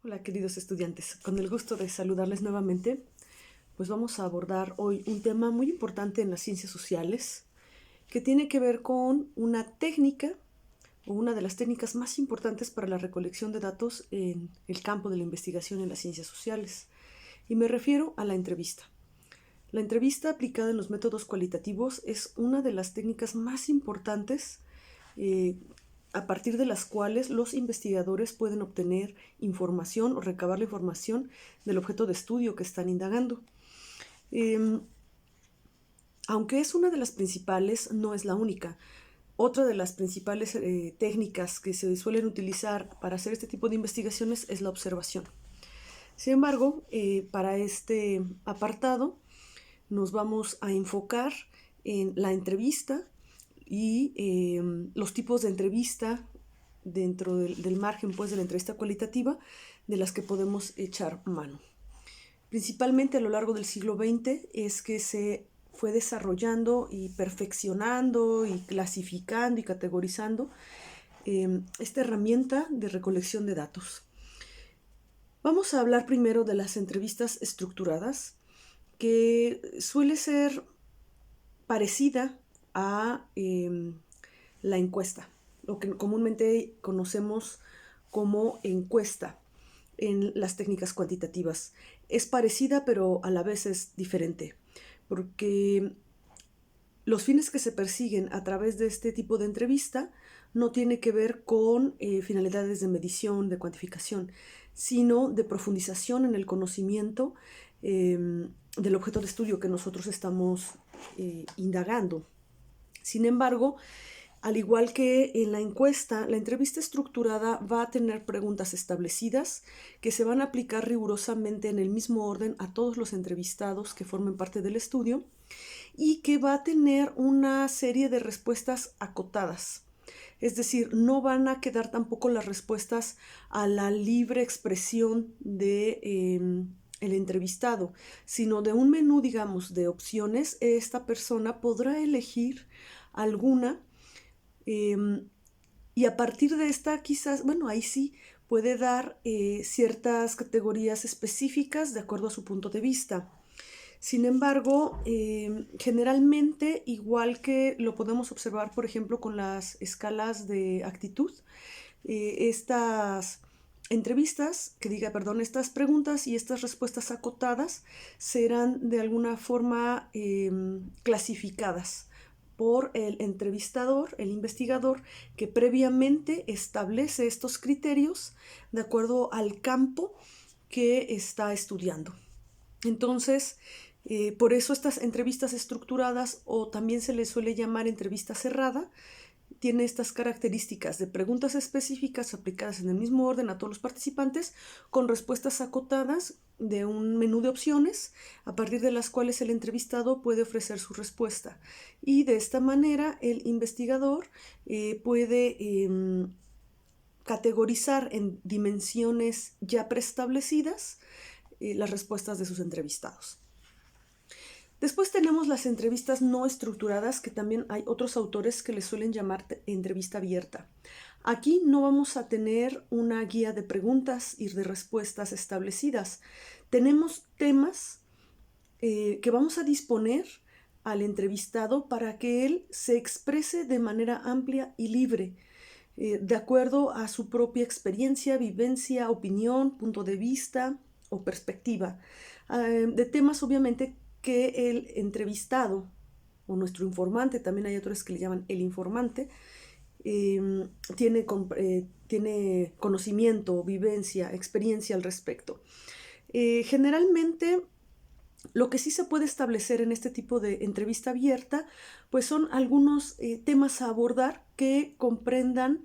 Hola queridos estudiantes, con el gusto de saludarles nuevamente, pues vamos a abordar hoy un tema muy importante en las ciencias sociales que tiene que ver con una técnica o una de las técnicas más importantes para la recolección de datos en el campo de la investigación en las ciencias sociales. Y me refiero a la entrevista. La entrevista aplicada en los métodos cualitativos es una de las técnicas más importantes eh, a partir de las cuales los investigadores pueden obtener información o recabar la información del objeto de estudio que están indagando. Eh, Aunque es una de las principales, no es la única. Otra de las principales técnicas que se suelen utilizar para hacer este tipo de investigaciones es la observación. Sin embargo, para este apartado nos vamos a enfocar en la entrevista y los tipos de entrevista dentro del margen pues, de la entrevista cualitativa de las que podemos echar mano. Principalmente a lo largo del siglo XX es que se fue desarrollando y perfeccionando y clasificando y categorizando esta herramienta de recolección de datos. Vamos a hablar primero de las entrevistas estructuradas, que suele ser parecida a la encuesta, lo que comúnmente conocemos como encuesta en las técnicas cuantitativas. Es parecida, pero a la vez es diferente, porque los fines que se persiguen a través de este tipo de entrevista no tiene que ver con finalidades de medición, de cuantificación, sino de profundización en el conocimiento del objeto de estudio que nosotros estamos indagando. Sin embargo, al igual que en la encuesta, la entrevista estructurada va a tener preguntas establecidas que se van a aplicar rigurosamente en el mismo orden a todos los entrevistados que formen parte del estudio y que va a tener una serie de respuestas acotadas. Es decir, no van a quedar tampoco las respuestas a la libre expresión de el entrevistado, sino de un menú, digamos, de opciones. Esta persona podrá elegir alguna y a partir de esta quizás, bueno, ahí sí puede dar ciertas categorías específicas de acuerdo a su punto de vista. Sin embargo, generalmente, igual que lo podemos observar, por ejemplo, con las escalas de actitud, estas entrevistas, estas preguntas y estas respuestas acotadas serán de alguna forma clasificadas por el entrevistador, el investigador, que previamente establece estos criterios de acuerdo al campo que está estudiando. Entonces, por eso estas entrevistas estructuradas, o también se les suele llamar entrevista cerrada, tiene estas características de preguntas específicas aplicadas en el mismo orden a todos los participantes, con respuestas acotadas de un menú de opciones, a partir de las cuales el entrevistado puede ofrecer su respuesta. Y de esta manera el investigador puede categorizar en dimensiones ya preestablecidas las respuestas de sus entrevistados. Después tenemos las entrevistas no estructuradas, que también hay otros autores que les suelen llamar entrevista abierta. Aquí no vamos a tener una guía de preguntas y de respuestas establecidas. Tenemos temas que vamos a disponer al entrevistado para que él se exprese de manera amplia y libre, de acuerdo a su propia experiencia, vivencia, opinión, punto de vista o perspectiva, de temas obviamente que el entrevistado o nuestro informante, también hay otros que le llaman el informante, tiene conocimiento, vivencia, experiencia al respecto. Generalmente, lo que sí se puede establecer en este tipo de entrevista abierta, pues son algunos temas a abordar que comprendan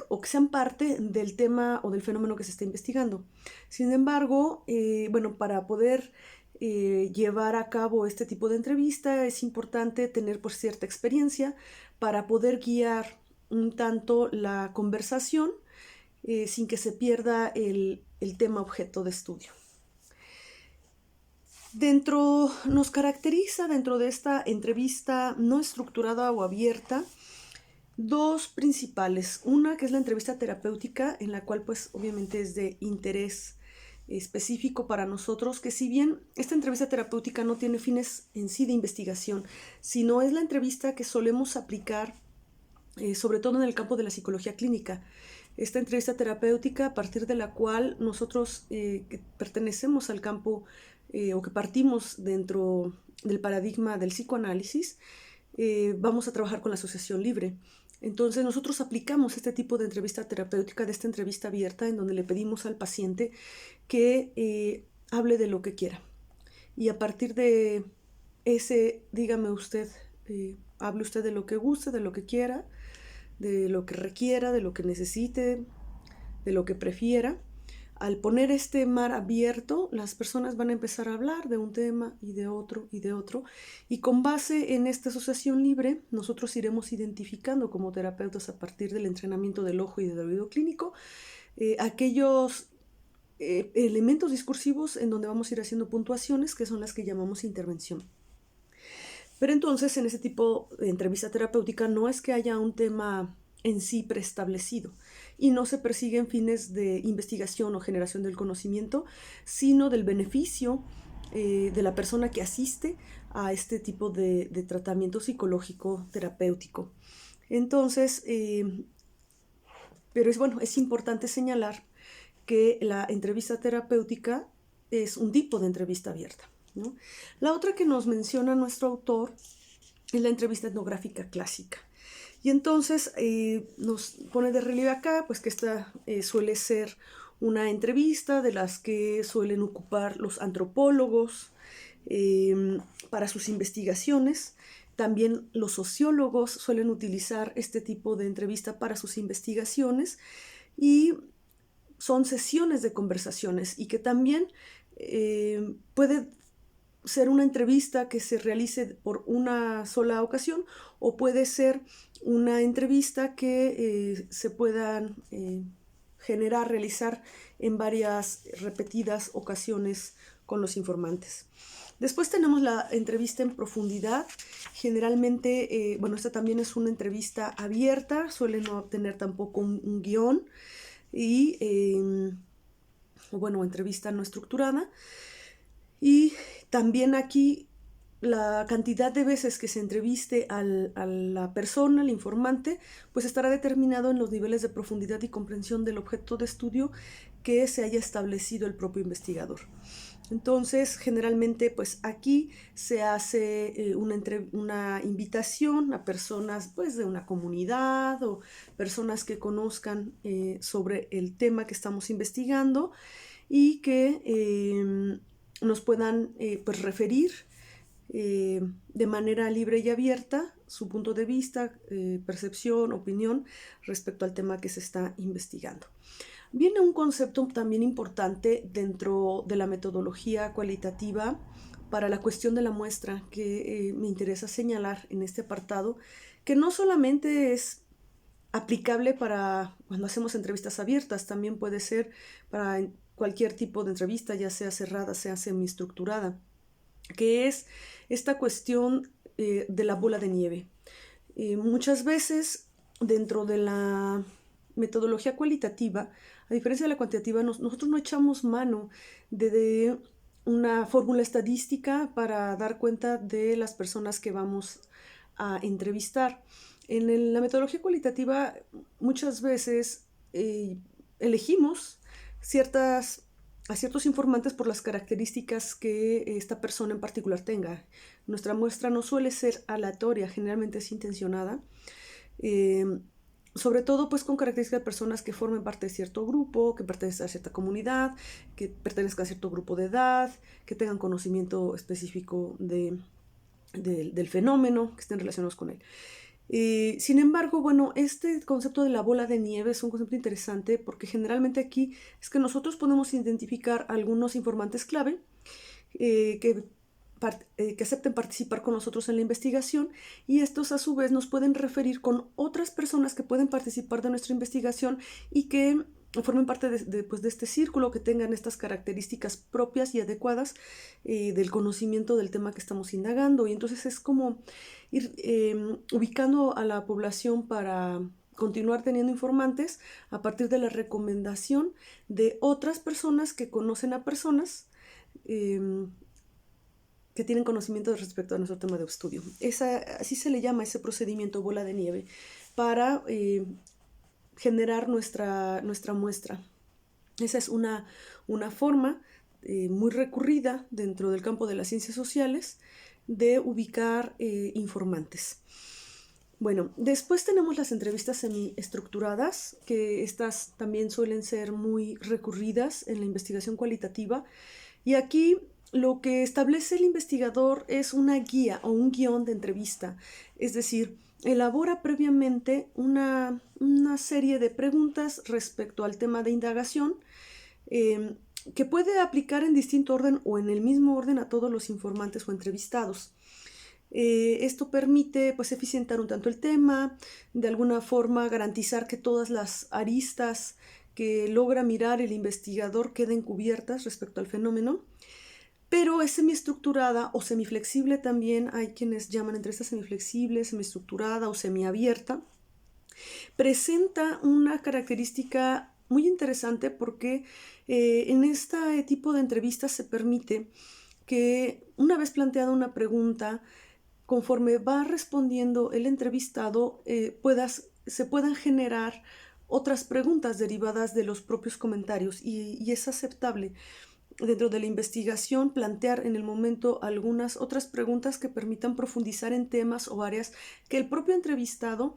o que sean parte del tema o del fenómeno que se está investigando. Sin embargo, bueno, para poder llevar a cabo este tipo de entrevista es importante tener pues cierta experiencia para poder guiar un tanto la conversación sin que se pierda el tema objeto de estudio. Nos caracteriza dentro de esta entrevista no estructurada o abierta dos principales. Una que es la entrevista terapéutica, en la cual pues obviamente es de interés específico para nosotros, que si bien esta entrevista terapéutica no tiene fines en sí de investigación, sino es la entrevista que solemos aplicar sobre todo en el campo de la psicología clínica. Esta entrevista terapéutica a partir de la cual nosotros que pertenecemos al campo o que partimos dentro del paradigma del psicoanálisis, vamos a trabajar con la asociación libre. Entonces nosotros aplicamos este tipo de entrevista terapéutica, de esta entrevista abierta, en donde le pedimos al paciente que hable de lo que quiera. Y a partir de ese, dígame usted, hable usted de lo que guste, de lo que quiera, de lo que requiera, de lo que necesite, de lo que prefiera. Al poner este mar abierto, las personas van a empezar a hablar de un tema y de otro y de otro, y con base en esta asociación libre, nosotros iremos identificando como terapeutas a partir del entrenamiento del ojo y del oído clínico aquellos elementos discursivos en donde vamos a ir haciendo puntuaciones, que son las que llamamos intervención. Pero entonces, en ese tipo de entrevista terapéutica no es que haya un tema en sí preestablecido y no se persiguen fines de investigación o generación del conocimiento, sino del beneficio de la persona que asiste a este tipo de tratamiento psicológico terapéutico. Entonces, pero es importante señalar que la entrevista terapéutica es un tipo de entrevista abierta, ¿no? La otra que nos menciona nuestro autor es la entrevista etnográfica clásica. Y entonces nos pone de relieve acá pues que esta suele ser una entrevista de las que suelen ocupar los antropólogos para sus investigaciones. También los sociólogos suelen utilizar este tipo de entrevista para sus investigaciones y son sesiones de conversaciones y que también puede ser una entrevista que se realice por una sola ocasión o puede ser una entrevista que se puedan realizar en varias repetidas ocasiones con los informantes. Después tenemos la entrevista en profundidad. Generalmente, esta también es una entrevista abierta, suele no tener tampoco un guión y, entrevista no estructurada. Y también aquí la cantidad de veces que se entreviste a la persona, al informante, pues estará determinado en los niveles de profundidad y comprensión del objeto de estudio que se haya establecido el propio investigador. Entonces, generalmente, pues aquí se hace una invitación a personas pues de una comunidad o personas que conozcan sobre el tema que estamos investigando y que nos puedan pues referir de manera libre y abierta su punto de vista, percepción, opinión respecto al tema que se está investigando. Viene un concepto también importante dentro de la metodología cualitativa para la cuestión de la muestra que me interesa señalar en este apartado, que no solamente es aplicable para cuando hacemos entrevistas abiertas, también puede ser para cualquier tipo de entrevista, ya sea cerrada, sea semiestructurada, que es esta cuestión de la bola de nieve. Muchas veces dentro de la metodología cualitativa, a diferencia de la cuantitativa, nosotros no echamos mano de una fórmula estadística para dar cuenta de las personas que vamos a entrevistar. En la metodología cualitativa muchas veces elegimos a ciertos informantes por las características que esta persona en particular tenga. Nuestra muestra no suele ser aleatoria, generalmente es intencionada, sobre todo pues con características de personas que formen parte de cierto grupo, que pertenecen a cierta comunidad, que pertenezcan a cierto grupo de edad, que tengan conocimiento específico del fenómeno, que estén relacionados con él. Sin embargo, este concepto de la bola de nieve es un concepto interesante porque generalmente aquí es que nosotros podemos identificar algunos informantes clave que acepten participar con nosotros en la investigación y estos a su vez nos pueden referir con otras personas que pueden participar de nuestra investigación y que formen parte pues, de este círculo, que tengan estas características propias y adecuadas del conocimiento del tema que estamos indagando. Y entonces es como ir ubicando a la población para continuar teniendo informantes a partir de la recomendación de otras personas que conocen a personas que tienen conocimiento respecto a nuestro tema de estudio. Así se le llama ese procedimiento bola de nieve para generar nuestra muestra. Esa es una forma muy recurrida dentro del campo de las ciencias sociales de ubicar informantes. Bueno, después tenemos las entrevistas semiestructuradas, que estas también suelen ser muy recurridas en la investigación cualitativa. Y aquí lo que establece el investigador es una guía o un guión de entrevista, es decir, elabora previamente una serie de preguntas respecto al tema de indagación que puede aplicar en distinto orden o en el mismo orden a todos los informantes o entrevistados. Esto permite pues eficientar un tanto el tema, de alguna forma garantizar que todas las aristas que logra mirar el investigador queden cubiertas respecto al fenómeno, pero es semiestructurada o semiflexible también. Hay quienes llaman entrevista semiflexible, semiestructurada o semiabierta. Presenta una característica muy interesante porque en este tipo de entrevistas se permite que una vez planteada una pregunta, conforme va respondiendo el entrevistado, se puedan generar otras preguntas derivadas de los propios comentarios y es aceptable dentro de la investigación plantear en el momento algunas otras preguntas que permitan profundizar en temas o áreas que el propio entrevistado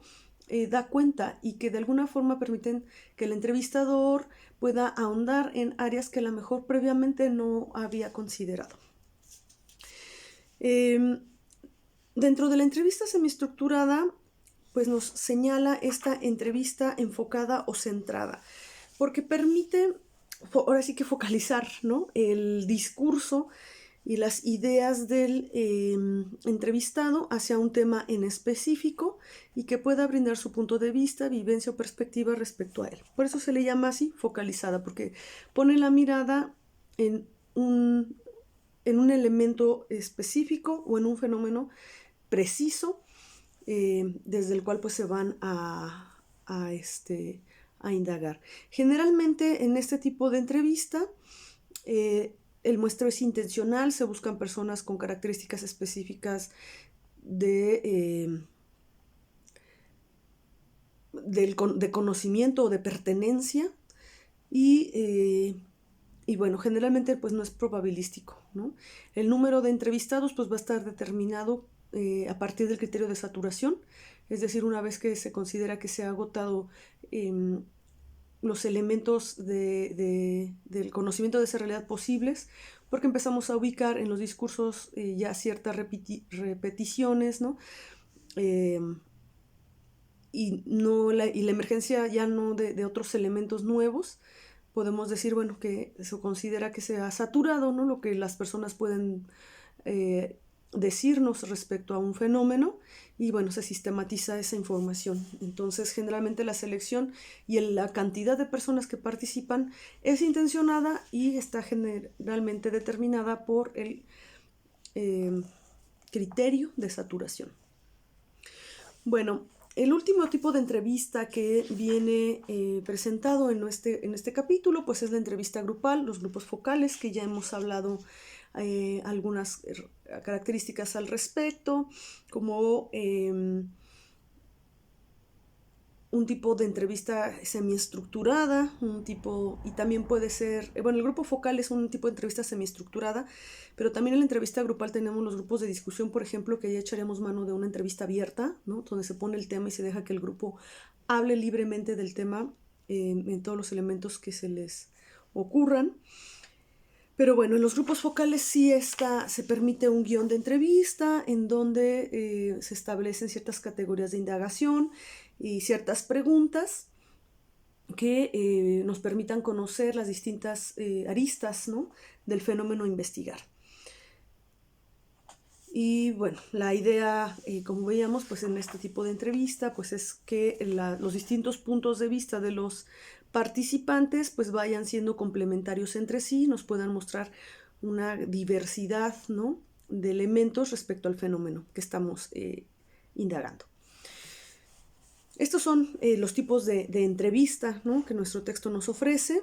da cuenta y que de alguna forma permiten que el entrevistador pueda ahondar en áreas que a lo mejor previamente no había considerado. Dentro de la entrevista semiestructurada, pues nos señala esta entrevista enfocada o centrada, porque permite, ahora sí que focalizar, ¿no?, el discurso y las ideas del entrevistado hacia un tema en específico y que pueda brindar su punto de vista, vivencia o perspectiva respecto a él. Por eso se le llama así focalizada, porque pone la mirada en un elemento específico o en un fenómeno preciso, desde el cual pues se van a indagar. Generalmente en este tipo de entrevista el muestreo es intencional, se buscan personas con características específicas de conocimiento o de pertenencia y bueno, generalmente pues no es probabilístico, ¿no? El número de entrevistados pues va a estar determinado a partir del criterio de saturación, es decir, una vez que se considera que se ha agotado los elementos del conocimiento de esa realidad posibles, porque empezamos a ubicar en los discursos ya ciertas repeticiones, ¿no? Y la emergencia ya no de otros elementos nuevos. Podemos decir, bueno, que se considera que se ha saturado, ¿no?, lo que las personas pueden decirnos respecto a un fenómeno, y bueno, se sistematiza esa información. Entonces, generalmente la selección y la cantidad de personas que participan es intencionada y está generalmente determinada por el criterio de saturación. Bueno, el último tipo de entrevista que viene presentado en este capítulo pues es la entrevista grupal, los grupos focales, que ya hemos hablado algunas características al respecto, como un tipo de entrevista semiestructurada, y también puede ser, bueno, el grupo focal es un tipo de entrevista semiestructurada, pero también en la entrevista grupal tenemos los grupos de discusión, por ejemplo, que ya echaremos mano de una entrevista abierta, ¿no?, donde se pone el tema y se deja que el grupo hable libremente del tema en todos los elementos que se les ocurran. Pero bueno, en los grupos focales sí se permite un guión de entrevista en donde se establecen ciertas categorías de indagación y ciertas preguntas que nos permitan conocer las distintas aristas, ¿no?, del fenómeno a investigar. Y bueno, la idea, como veíamos, pues en este tipo de entrevista, pues es que los distintos puntos de vista de los participantes pues vayan siendo complementarios entre sí, nos puedan mostrar una diversidad, ¿no?, de elementos respecto al fenómeno que estamos indagando. Estos son los tipos de entrevista, ¿no?, que nuestro texto nos ofrece.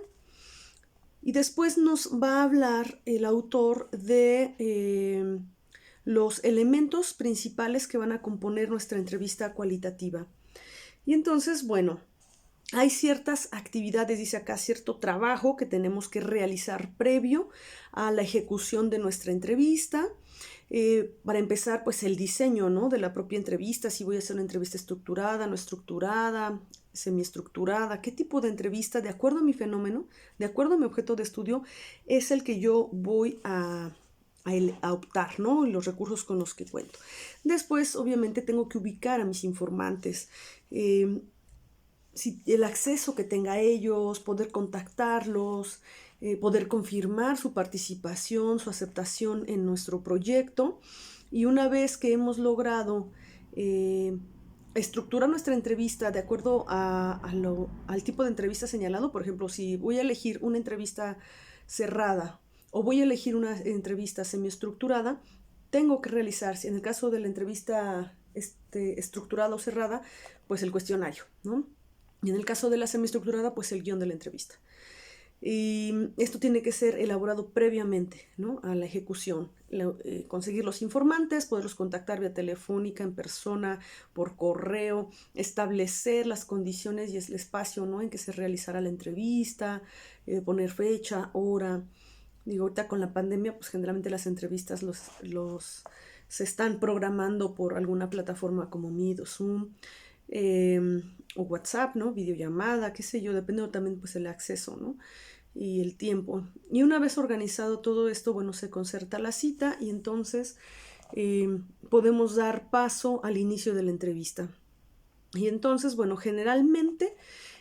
Y después nos va a hablar el autor de los elementos principales que van a componer nuestra entrevista cualitativa. Y entonces, bueno, hay ciertas actividades, dice acá, cierto trabajo que tenemos que realizar previo a la ejecución de nuestra entrevista. Para empezar, pues el diseño, ¿no?, de la propia entrevista, si voy a hacer una entrevista estructurada, no estructurada, semiestructurada, qué tipo de entrevista, de acuerdo a mi fenómeno, de acuerdo a mi objeto de estudio, es el que yo voy a optar, ¿no?, y los recursos con los que cuento. Después, obviamente, tengo que ubicar a mis informantes, si el acceso que tenga a ellos, poder contactarlos, poder confirmar su participación, su aceptación en nuestro proyecto. Y una vez que hemos logrado estructurar nuestra entrevista de acuerdo al tipo de entrevista señalado, por ejemplo, si voy a elegir una entrevista cerrada o voy a elegir una entrevista semiestructurada, tengo que realizar, en el caso de la entrevista estructurada o cerrada, pues el cuestionario, ¿no? Y en el caso de la semiestructurada, pues el guión de la entrevista. Y esto tiene que ser elaborado previamente, ¿no?, a la ejecución. Conseguir los informantes, poderlos contactar vía telefónica, en persona, por correo, establecer las condiciones y el espacio, ¿no?, en que se realizará la entrevista, poner fecha, hora. Digo, ahorita con la pandemia, pues generalmente las entrevistas se están programando por alguna plataforma como Meet o Zoom, o WhatsApp, ¿no?, videollamada, qué sé yo, dependiendo también pues el acceso, ¿no?, y el tiempo. Y una vez organizado todo esto, bueno, se concerta la cita y entonces podemos dar paso al inicio de la entrevista. Y entonces, bueno, generalmente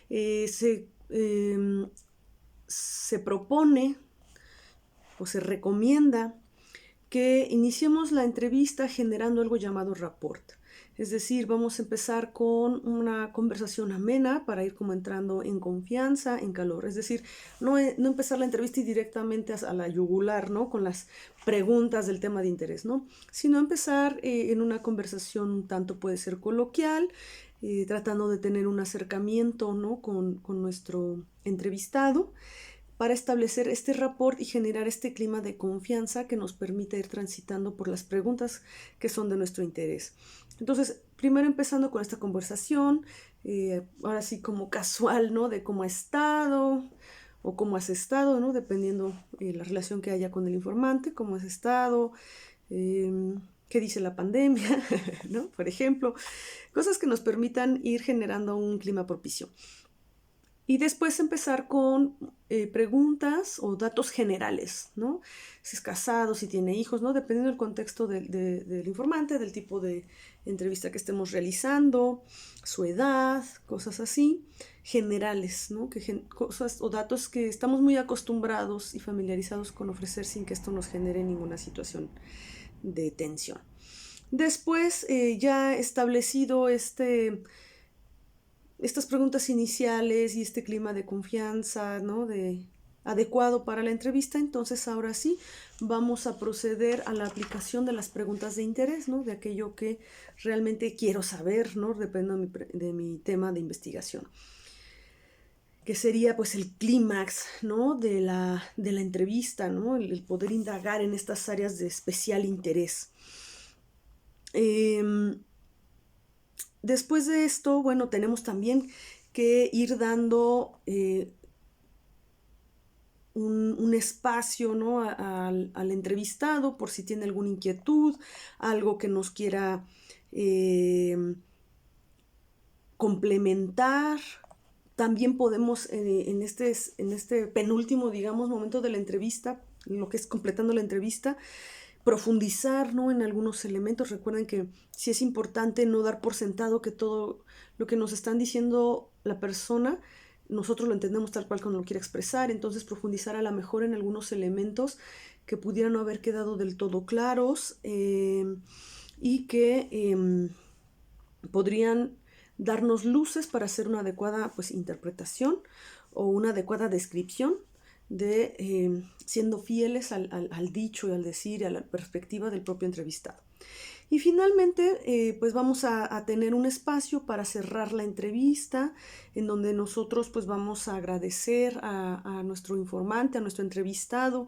se propone o se recomienda que iniciemos la entrevista generando algo llamado rapport. Es decir, vamos a empezar con una conversación amena para ir como entrando en confianza, en calor. Es decir, no empezar la entrevista y directamente a la yugular, ¿no?, con las preguntas del tema de interés, ¿no?, sino empezar en una conversación un tanto puede ser coloquial, tratando de tener un acercamiento, ¿no?, con nuestro entrevistado, para establecer este rapport y generar este clima de confianza que nos permite ir transitando por las preguntas que son de nuestro interés. Entonces, primero empezando con esta conversación, ahora sí como casual, ¿no?, de cómo ha estado o cómo has estado, ¿no?, dependiendo la relación que haya con el informante, cómo has estado, qué dice la pandemia, ¿no?, por ejemplo, cosas que nos permitan ir generando un clima propicio. Y después empezar con preguntas o datos generales, ¿no? Si es casado, si tiene hijos, ¿no? Dependiendo del contexto del informante, del tipo de entrevista que estemos realizando, su edad, cosas así, generales, ¿no? Cosas o datos que estamos muy acostumbrados y familiarizados con ofrecer sin que esto nos genere ninguna situación de tensión. Después, ya establecido estas preguntas iniciales y este clima de confianza, ¿no?, adecuado para la entrevista, entonces ahora sí vamos a proceder a la aplicación de las preguntas de interés, ¿no?, de aquello que realmente quiero saber, ¿no?, dependiendo de mi tema de investigación, que sería pues el clímax, ¿no?, de la entrevista, ¿no?, el poder indagar en estas áreas de especial interés. Después de esto, bueno, tenemos también que ir dando un espacio, ¿no?, al entrevistado por si tiene alguna inquietud, algo que nos quiera complementar. También podemos en este penúltimo, digamos, momento de la entrevista, lo que es completando la entrevista, profundizar, ¿no?, en algunos elementos. Recuerden que sí es importante no dar por sentado que todo lo que nos están diciendo la persona, nosotros lo entendemos tal cual como lo quiere expresar. Entonces profundizar a lo mejor en algunos elementos que pudieran no haber quedado del todo claros y que podrían darnos luces para hacer una adecuada pues interpretación o una adecuada descripción de siendo fieles al dicho y al decir y a la perspectiva del propio entrevistado. Y finalmente, pues vamos a tener un espacio para cerrar la entrevista, en donde nosotros pues vamos a agradecer a nuestro informante, a nuestro entrevistado,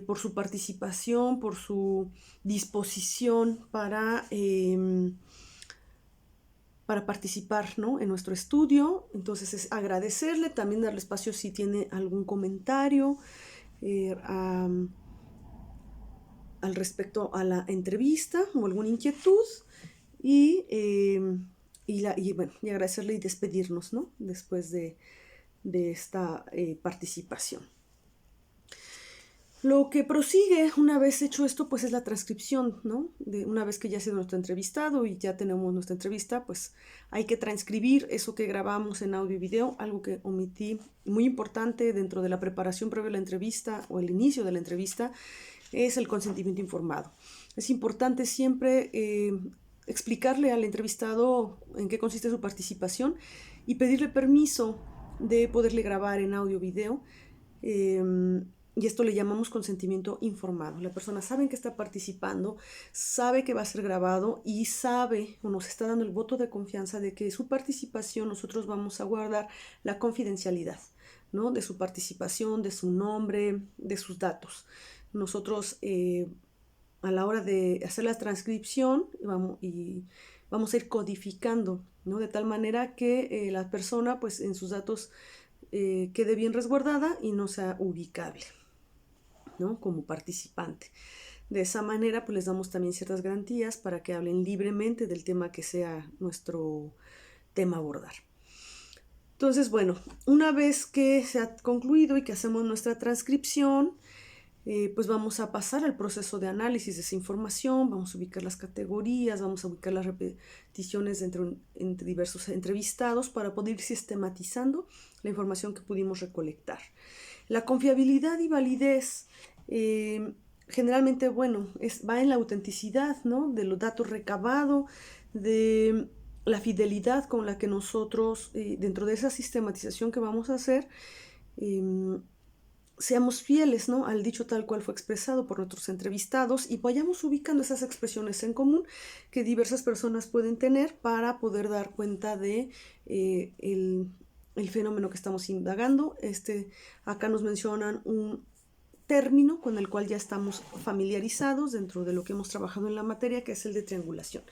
por su participación, por su disposición para participar, ¿no?, en nuestro estudio. Entonces es agradecerle, también darle espacio si tiene algún comentario al respecto a la entrevista o alguna inquietud, y agradecerle y despedirnos, ¿no?, después de esta participación. Lo que prosigue una vez hecho esto, pues es la transcripción, ¿no? Una vez que ya ha sido nuestro entrevistado y ya tenemos nuestra entrevista, pues hay que transcribir eso que grabamos en audio y video. Algo que omití, muy importante dentro de la preparación previa a la entrevista o el inicio de la entrevista, es el consentimiento informado. Es importante siempre explicarle al entrevistado en qué consiste su participación y pedirle permiso de poderle grabar en audio o video. Y esto le llamamos consentimiento informado. La persona sabe que está participando, sabe que va a ser grabado y sabe o nos está dando el voto de confianza de que su participación nosotros vamos a guardar la confidencialidad, ¿no?, de su participación, de su nombre, de sus datos. Nosotros a la hora de hacer la transcripción vamos a ir codificando, ¿no?, de tal manera que la persona pues en sus datos quede bien resguardada y no sea ubicable, ¿no?, como participante. De esa manera pues les damos también ciertas garantías para que hablen libremente del tema que sea nuestro tema a abordar. Entonces, bueno, una vez que se ha concluido y que hacemos nuestra transcripción, pues vamos a pasar al proceso de análisis de esa información, vamos a ubicar las categorías, vamos a ubicar las repeticiones entre diversos entrevistados para poder ir sistematizando la información que pudimos recolectar. La confiabilidad y validez generalmente, bueno, va en la autenticidad, ¿no?, de los datos recabados, de la fidelidad con la que nosotros, dentro de esa sistematización que vamos a hacer, seamos fieles, ¿no?, al dicho tal cual fue expresado por nuestros entrevistados y vayamos ubicando esas expresiones en común que diversas personas pueden tener para poder dar cuenta de el fenómeno que estamos indagando. Acá nos mencionan un término con el cual ya estamos familiarizados dentro de lo que hemos trabajado en la materia, que es el de triangulación,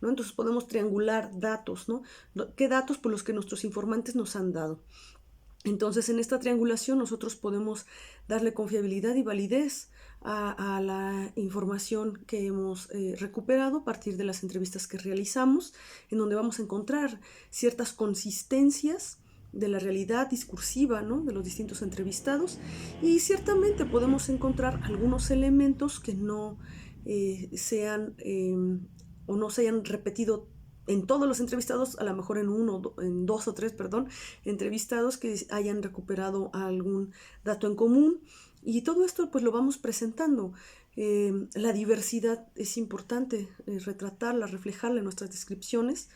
¿no? Entonces podemos triangular datos, ¿no? ¿Qué datos? Por los que nuestros informantes nos han dado. Entonces, en esta triangulación nosotros podemos darle confiabilidad y validez a la información que hemos recuperado a partir de las entrevistas que realizamos, en donde vamos a encontrar ciertas consistencias de la realidad discursiva, ¿no?, de los distintos entrevistados, y ciertamente podemos encontrar algunos elementos que no sean o no se hayan repetido en todos los entrevistados, a lo mejor en dos o tres, entrevistados que hayan recuperado algún dato en común, y todo esto pues lo vamos presentando. La diversidad es importante, retratarla, reflejarla en nuestras descripciones,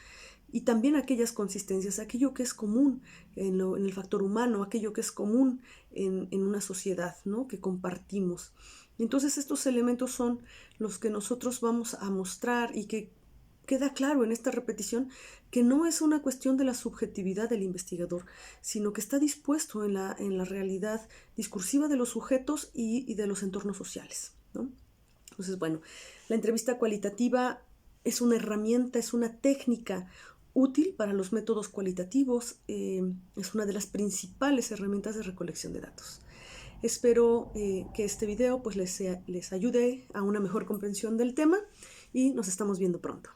y también aquellas consistencias, aquello que es común en el factor humano, aquello que es común en una sociedad, ¿no?, que compartimos. Entonces estos elementos son los que nosotros vamos a mostrar, y que queda claro en esta repetición que no es una cuestión de la subjetividad del investigador, sino que está dispuesto en la realidad discursiva de los sujetos y de los entornos sociales, ¿no? Entonces, bueno, la entrevista cualitativa es una herramienta, es una técnica útil para los métodos cualitativos, es una de las principales herramientas de recolección de datos. Espero que este video pues les ayude a una mejor comprensión del tema, y nos estamos viendo pronto.